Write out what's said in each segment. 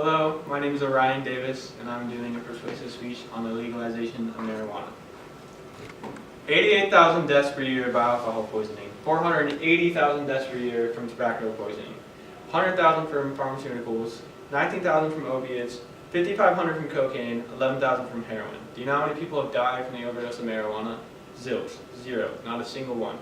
Hello, my name is Orion Davis, and I'm doing a persuasive speech on the legalization of marijuana. 88,000 deaths per year by alcohol poisoning, 480,000 deaths per year from tobacco poisoning, 100,000 from pharmaceuticals, 19,000 from opiates, 5,500 from cocaine, 11,000 from heroin. Do you know how many people have died from the overdose of marijuana? Zero, not a single one.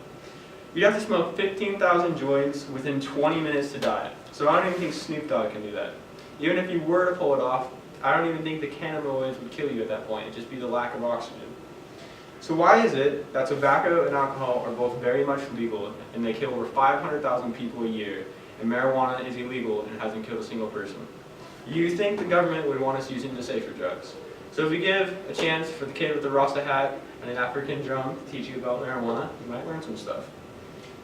You'd have to smoke 15,000 joints within 20 minutes to die. So I don't even think Snoop Dogg can do that. Even if you were to pull it off, I don't even think the cannabinoids would kill you at that point. It'd just be the lack of oxygen. So why is it that tobacco and alcohol are both very much legal and they kill over 500,000 people a year, and marijuana is illegal and hasn't killed a single person? You think the government would want us using the safer drugs. So if we give a chance for the kid with the Rasta hat and an African drum to teach you about marijuana, you might learn some stuff.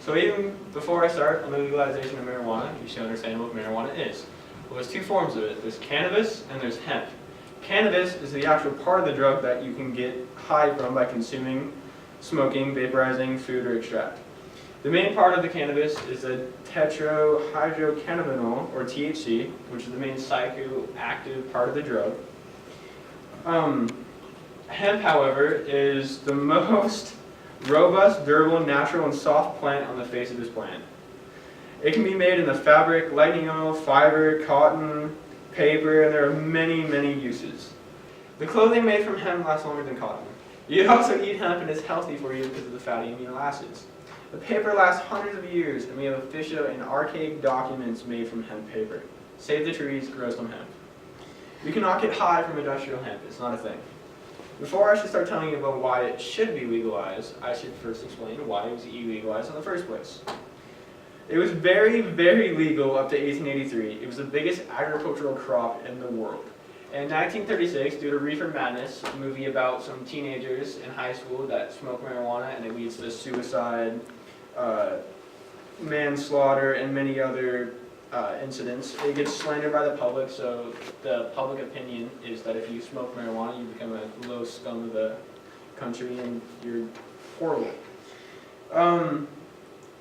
So even before I start on the legalization of marijuana, you should understand what marijuana is. Well, there's two forms of it. There's cannabis and there's hemp. Cannabis is the actual part of the drug that you can get high from by consuming, smoking, vaporizing, food, or extract. The main part of the cannabis is the tetrahydrocannabinol, or THC, which is the main psychoactive part of the drug. Hemp, however, is the most robust, durable, natural, and soft plant on the face of this planet. It can be made in the fabric, lightning oil, fiber, cotton, paper, and there are many, many uses. The clothing made from hemp lasts longer than cotton. You can also eat hemp and it's healthy for you because of the fatty amino acids. The paper lasts hundreds of years, and we have official and archaic documents made from hemp paper. Save the trees, grow some hemp. You cannot get high from industrial hemp, it's not a thing. Before I should start telling you about why it should be legalized, I should first explain why it was illegalized in the first place. It was very, very legal up to 1883. It was the biggest agricultural crop in the world. In 1936, due to Reefer Madness, a movie about some teenagers in high school that smoke marijuana and it leads to suicide, manslaughter, and many other incidents. It gets slandered by the public, so the public opinion is that if you smoke marijuana, you become a low scum of the country and you're horrible.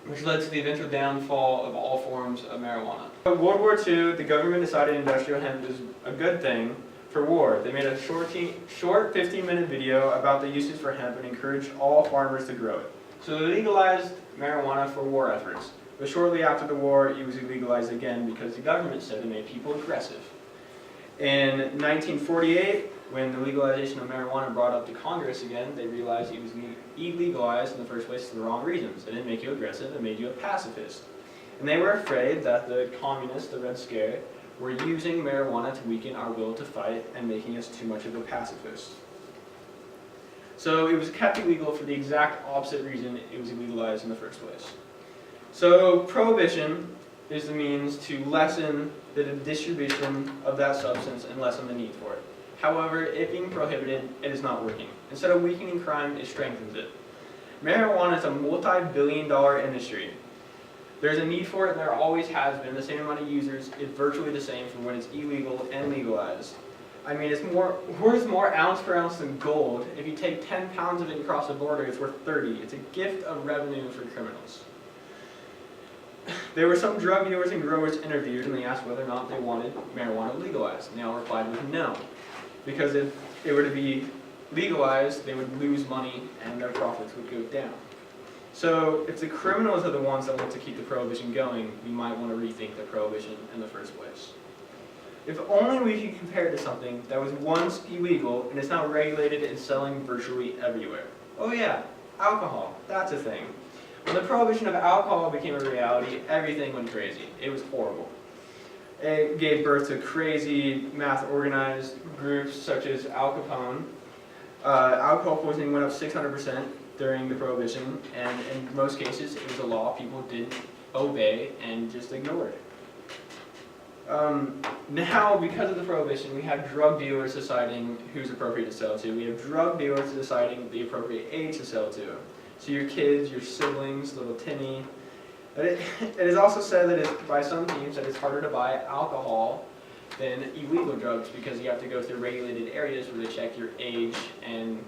Which led to the eventual downfall of all forms of marijuana. In World War II, the government decided industrial hemp is a good thing for war. They made a short 15-minute video about the uses for hemp and encouraged all farmers to grow it. So they legalized marijuana for war efforts. But shortly after the war, it was illegalized again because the government said it made people aggressive. In 1948, when the legalization of marijuana brought up to Congress again, they realized it was illegalized in the first place for the wrong reasons. It didn't make you aggressive, it made you a pacifist. And they were afraid that the communists, the Red Scare, were using marijuana to weaken our will to fight and making us too much of a pacifist. So it was kept illegal for the exact opposite reason it was illegalized in the first place. So prohibition is the means to lessen the distribution of that substance and lessen the need for it. However, it being prohibited, it is not working. Instead of weakening crime, it strengthens it. Marijuana is a multi-billion-dollar industry. There's a need for it, and there always has been. The same amount of users is virtually the same from when it's illegal and legalized. I mean, it's worth more ounce per ounce than gold. If you take 10 pounds of it across the border, it's worth 30. It's a gift of revenue for criminals. There were some drug dealers and growers interviewed, and they asked whether or not they wanted marijuana legalized, and they all replied with no. Because if it were to be legalized, they would lose money and their profits would go down. So if the criminals are the ones that want to keep the prohibition going, we might want to rethink the prohibition in the first place. If only we could compare it to something that was once illegal and is now regulated and selling virtually everywhere. Oh yeah, alcohol, that's a thing. When the prohibition of alcohol became a reality, everything went crazy. It was horrible. It gave birth to crazy, mass-organized groups such as Al Capone. Alcohol poisoning went up 600% during the Prohibition, and in most cases it was a law people didn't obey and just ignored. Now, because of the Prohibition, we have drug dealers deciding who's appropriate to sell to. We have drug dealers deciding the appropriate age to sell to. So your kids, your siblings, little Timmy. It is also said that by some teams that it's harder to buy alcohol than illegal drugs because you have to go through regulated areas where they check your age and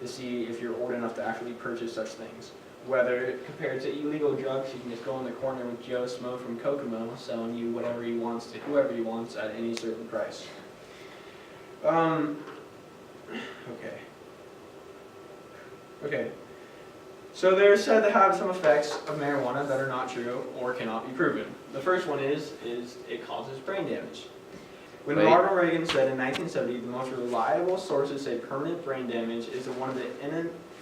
to see if you're old enough to actually purchase such things. whether compared to illegal drugs, you can just go in the corner with Joe Smo from Kokomo selling you whatever he wants to whoever he wants at any certain price. Okay. So they're said to have some effects of marijuana that are not true or cannot be proven. The first one is it causes brain damage. When Ronald Reagan said in 1970 the most reliable sources say permanent brain damage is one of the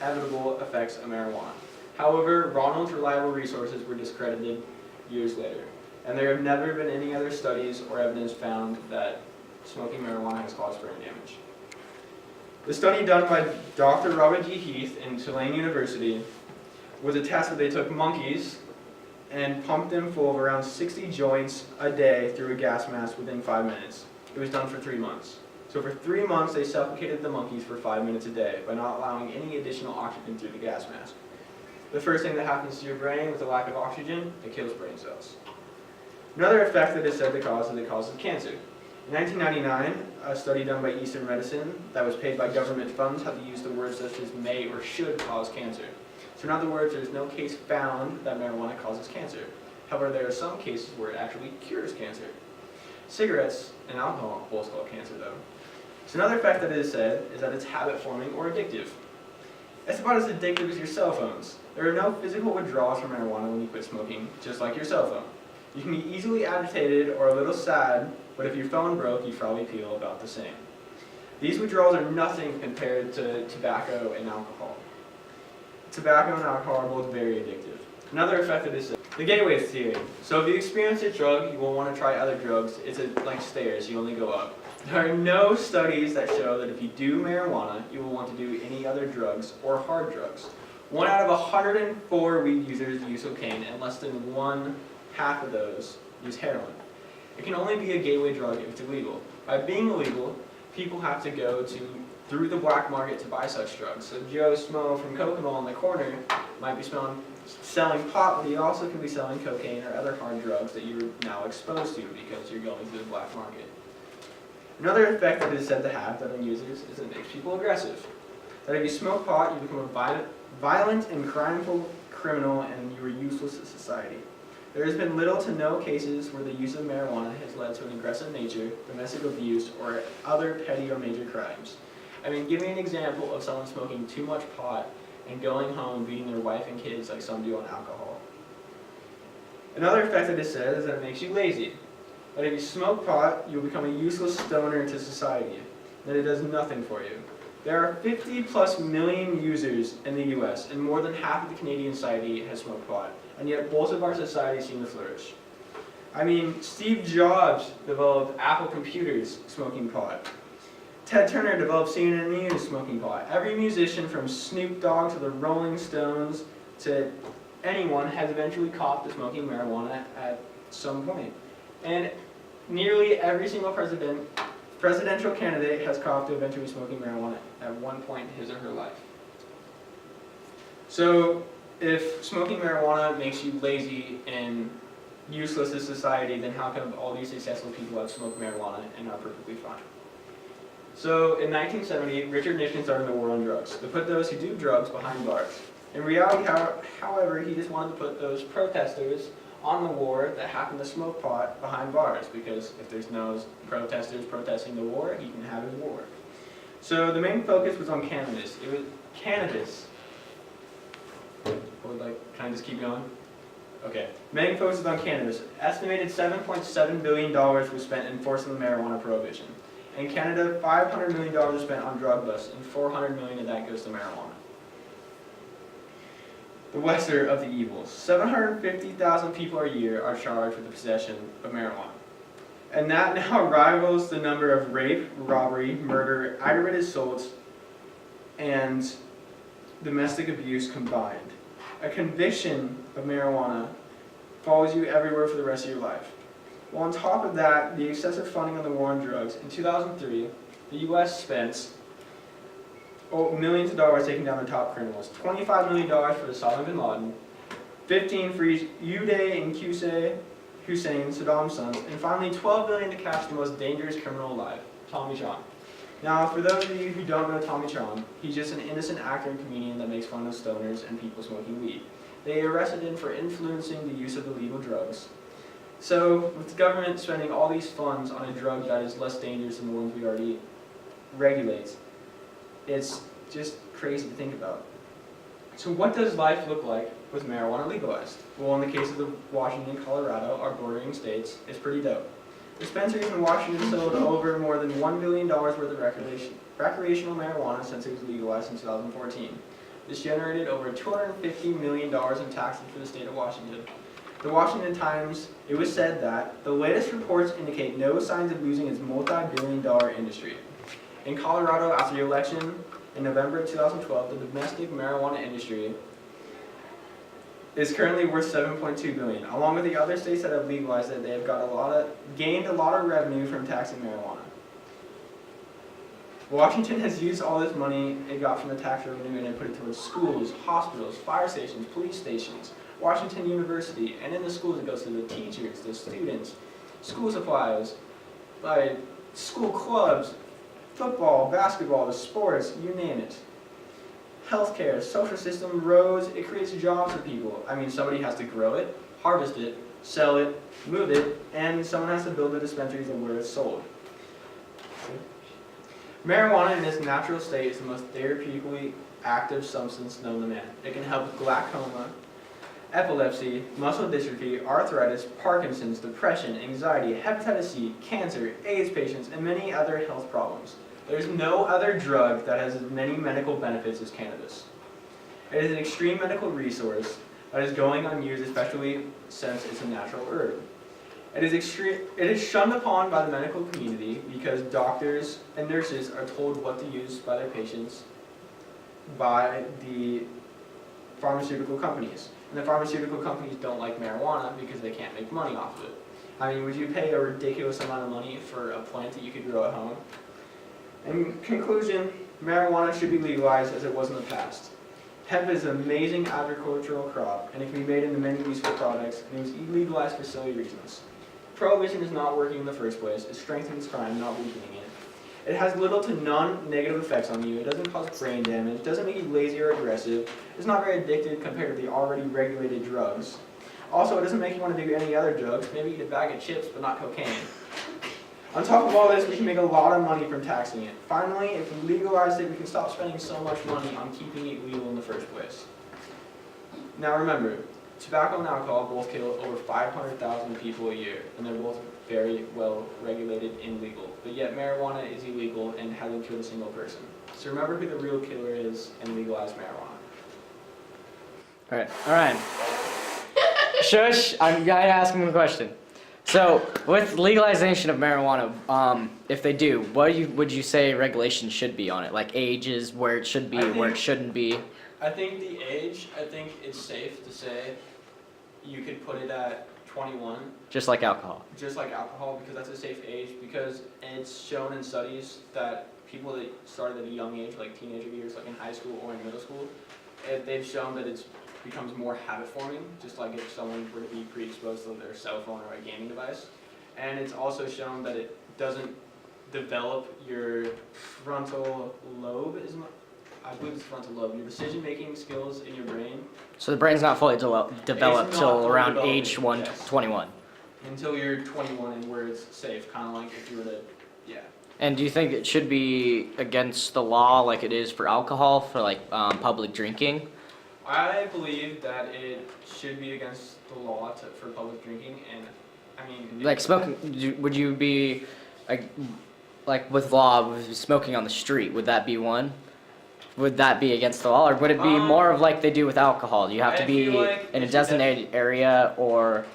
inevitable effects of marijuana. However, Ronald's reliable resources were discredited years later, and there have never been any other studies or evidence found that smoking marijuana has caused brain damage. The study done by Dr. Robert G. Heath in Tulane University was a test where they took monkeys and pumped them full of around 60 joints a day through a gas mask within 5 minutes. It was done for 3 months. So for 3 months, they suffocated the monkeys for 5 minutes a day by not allowing any additional oxygen through the gas mask. The first thing that happens to your brain with a lack of oxygen, it kills brain cells. Another effect that is said to cause is it causes cancer. In 1999, a study done by Eastern Medicine that was paid by government funds had to use the words such as may or should cause cancer. So in other words, there's no case found that marijuana causes cancer. However, there are some cases where it actually cures cancer. Cigarettes and alcohol both cause cancer though. So another fact that is said is that it's habit forming or addictive. It's about as addictive as your cell phones. There are no physical withdrawals from marijuana when you quit smoking, just like your cell phone. You can be easily agitated or a little sad, but if your phone broke, you'd probably feel about the same. These withdrawals are nothing compared to tobacco and alcohol. Tobacco and alcohol are both very addictive. Another effect of this is the gateway theory. So if you experience a drug, you will want to try other drugs. It's like stairs, you only go up. There are no studies that show that if you do marijuana, you will want to do any other drugs or hard drugs. 1 out of 104 weed users use cocaine, and less than 1/2 of those use heroin. It can only be a gateway drug if it's illegal. By being illegal, people have to go through the black market to buy such drugs. So Joe Smo from Kokomo on the corner might be selling pot, but he also could be selling cocaine or other hard drugs that you're now exposed to because you're going through the black market. Another effect that it is said to have that on users is it makes people aggressive. That if you smoke pot, you become a violent and crimeful criminal and you are useless to society. There has been little to no cases where the use of marijuana has led to an aggressive nature, domestic abuse, or other petty or major crimes. I mean, give me an example of someone smoking too much pot and going home and beating their wife and kids like some do on alcohol. Another effect that it says is that it makes you lazy. That if you smoke pot, you'll become a useless stoner to society. That it does nothing for you. There are 50+ million users in the US, and more than half of the Canadian society has smoked pot. And yet both of our societies seem to flourish. I mean, Steve Jobs developed Apple computers smoking pot. Ted Turner developed CNN News smoking pot. Every musician from Snoop Dogg to the Rolling Stones to anyone has eventually copped to smoking marijuana at some point. And nearly every single presidential candidate has copped to eventually smoking marijuana at one point in his or her life. So if smoking marijuana makes you lazy and useless to society, then how come all these successful people have smoked marijuana and are perfectly fine? So in 1970, Richard Nixon started the war on drugs, to put those who do drugs behind bars. In reality, however, he just wanted to put those protesters on the war that happened to smoke pot behind bars, because if there's no protesters protesting the war, he can have his war. So the main focus was on cannabis. It was cannabis. Can I just keep going? Okay. Main focus was on cannabis. Estimated $7.7 billion was spent enforcing the marijuana prohibition. In Canada, $500 million was spent on drug busts, and $400 million of that goes to marijuana. The lesser of the evils. 750,000 people a year are charged with the possession of marijuana. And that now rivals the number of rape, robbery, murder, aggravated assaults, and domestic abuse combined. A conviction of marijuana follows you everywhere for the rest of your life. Well, on top of that, the excessive funding on the war on drugs, in 2003, the U.S. spent millions of dollars taking down the top criminals. $25 million for Osama bin Laden, $15 for Uday and Hussein, Saddam's sons, and finally $12 billion to catch the most dangerous criminal alive, Tommy Chong. Now, for those of you who don't know Tommy Chong, he's just an innocent actor and comedian that makes fun of stoners and people smoking weed. They arrested him for influencing the use of illegal drugs. So, with the government spending all these funds on a drug that is less dangerous than the ones we already regulate, it's just crazy to think about. So what does life look like with marijuana legalized? Well, in the case of the Washington and Colorado, our bordering states, it's pretty dope. Dispensaries in Washington sold over more than $1 billion worth of recreational marijuana since it was legalized in 2014. This generated over $250 million in taxes for the state of Washington. The Washington Times, it was said that the latest reports indicate no signs of losing its multi-billion-dollar industry. In Colorado, after the election in November 2012, the domestic marijuana industry is currently worth $7.2 billion. Along with the other states that have legalized it, they have gained a lot of revenue from taxing marijuana. Washington has used all this money it got from the tax revenue and it put it towards schools, hospitals, fire stations, police stations, Washington University, and in the schools it goes to the teachers, the students, school supplies, like school clubs, football, basketball, the sports, you name it. Healthcare, social system, roads, it creates jobs for people. I mean, somebody has to grow it, harvest it, sell it, move it, and someone has to build the dispensaries where it's sold. Marijuana in its natural state is the most therapeutically active substance known to man. It can help glaucoma, epilepsy, muscle dystrophy, arthritis, Parkinson's, depression, anxiety, hepatitis C, cancer, AIDS patients, and many other health problems. There's no other drug that has as many medical benefits as cannabis. It is an extreme medical resource that is going unused, especially since it's a natural herb. It is shunned upon by the medical community because doctors and nurses are told what to use by their patients by the pharmaceutical companies. And the pharmaceutical companies don't like marijuana because they can't make money off of it. I mean, would you pay a ridiculous amount of money for a plant that you could grow at home? In conclusion, marijuana should be legalized as it was in the past. Hemp is an amazing agricultural crop, and it can be made into many useful products, and it was legalized for silly reasons. Prohibition is not working in the first place. It strengthens crime, not weakening it. It has little to none negative effects on you. It doesn't cause brain damage, doesn't make you lazy or aggressive. It's not very addictive compared to the already regulated drugs. Also, it doesn't make you want to do any other drugs. Maybe eat a bag of chips, but not cocaine. On top of all this, we can make a lot of money from taxing it. Finally, if we legalize it, we can stop spending so much money on keeping it legal in the first place. Now remember, tobacco and alcohol both kill over 500,000 people a year, and they're both very well regulated and legal. But yet marijuana is illegal and hasn't killed a single person. So remember who the real killer is and legalize marijuana. All right. Shush, I'm going to ask him a question. So, with legalization of marijuana, if they do, what would you say regulations should be on it? Like ages, where it should be, where it shouldn't be? I think the age, I think it's safe to say you could put it at 21. Just like alcohol? Just like alcohol, because that's a safe age, because it's shown in studies that people that started at a young age, like teenager years, like in high school or in middle school, they've shown that it becomes more habit forming, just like if someone were to be pre-exposed to their cell phone or a gaming device. And it's also shown that it doesn't develop your frontal lobe, I believe it's frontal lobe, your decision-making skills in your brain. So the brain's not fully developed till around age 21? Until you're 21 and where it's safe, kind of like if you were to, yeah. And do you think it should be against the law like it is for alcohol, for like public drinking? I believe that it should be against the law for public drinking, and I mean... Like smoking, would you be, like with law, with smoking on the street, would that be one? Would that be against the law, or would it be more of like they do with alcohol? You have to be in a designated area or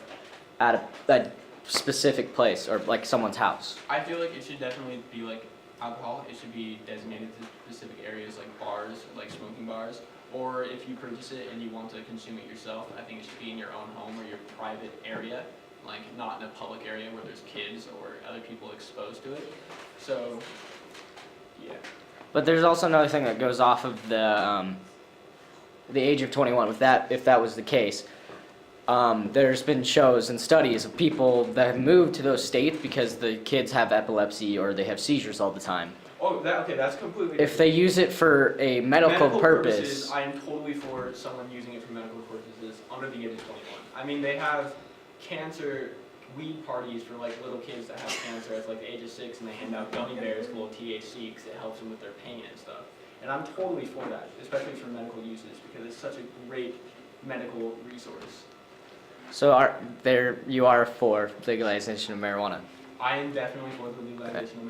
at a specific place, or like someone's house? I feel like it should definitely be like alcohol. It should be designated to specific areas like bars, like smoking bars. Or if you purchase it and you want to consume it yourself, I think it should be in your own home or your private area, like not in a public area where there's kids or other people exposed to it. So, yeah. But there's also another thing that goes off of the age of 21. With that, if that was the case, there's been shows and studies of people that have moved to those states because the kids have epilepsy or they have seizures all the time. Oh, okay, that's completely different. If they use it for a medical purpose, I am totally for someone using it for medical purposes. under the age of 21. I mean, they have cancer weed parties for like little kids that have cancer at like the age of 6, and they hand out gummy bears full of THC because it helps them with their pain and stuff. And I'm totally for that, especially for medical uses, because it's such a great medical resource. So you are for legalization of marijuana? I am definitely for the legalization of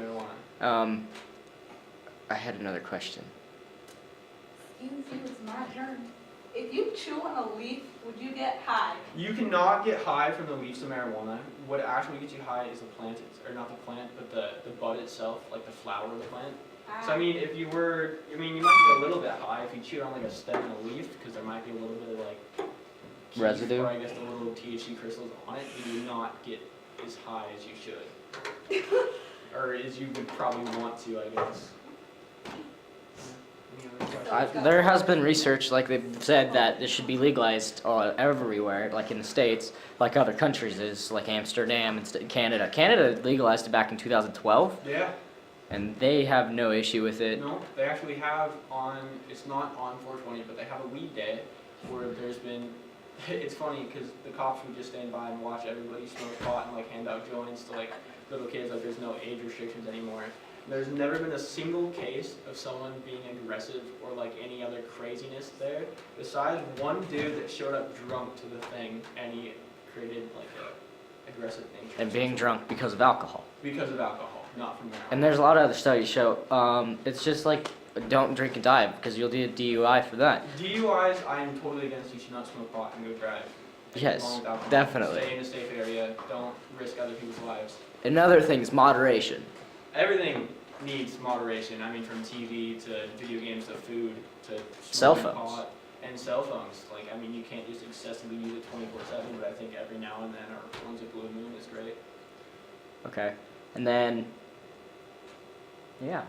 marijuana. I had another question. Excuse you, it's my turn. If you chew on a leaf, would you get high? You cannot get high from the leaves of marijuana. What actually gets you high is the plant, or not the plant, but the bud itself, like the flower of the plant. So I mean, if you were, I mean, you might get a little bit high if you chew on like a stem and a leaf, because there might be a little bit of like Residue? or I guess the little THC crystals on it. You do not get as high as you should, or as you would probably want to, I guess. Any other questions? There has been research, like they've said, that this should be legalized everywhere, like in the States, like other countries is, like Amsterdam and Canada. Canada legalized it back in 2012, Yeah. and they have no issue with it. No, they actually have it's not on 420, but they have a weed day where there's been, it's funny because the cops would just stand by and watch everybody smoke pot and like hand out joints to like little kids, like there's no age restrictions anymore. There's never been a single case of someone being aggressive or like any other craziness there, besides one dude that showed up drunk to the thing and he created like a aggressive nature. And being drunk because of alcohol. Because of alcohol, not from marijuana. And there's a lot of other studies show, it's just like, don't drink and drive, because you'll do a DUI for that. DUIs, I am totally against. You should not smoke pot and go drive. Yes, Along with alcohol. definitely. Stay in a safe area. Don't risk other people's lives. Another thing is moderation. Everything needs moderation. I mean, from TV to video games to food to Cell smoking phones. pot and cell phones. Like, I mean, you can't just excessively use it 24/7, but I think every now and then, or once a blue moon, is great. Okay. And then, yeah.